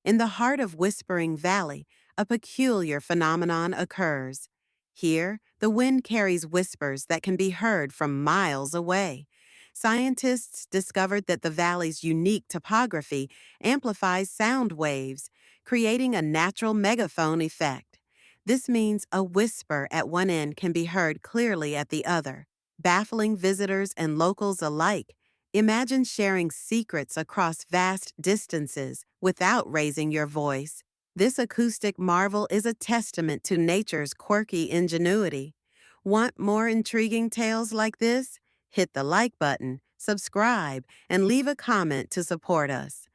In the heart of Whispering Valley, a peculiar phenomenon occurs. Here, the wind carries whispers that can be heard from miles away. Scientists discovered that the valley's unique topography amplifies sound waves, creating a natural megaphone effect. This means a whisper at one end can be heard clearly at the other, baffling visitors and locals alike. Imagine sharing secrets across vast distances without raising your voice. This acoustic marvel is a testament to nature's quirky ingenuity. Want more intriguing tales like this? Hit the like button, subscribe, and leave a comment to support us.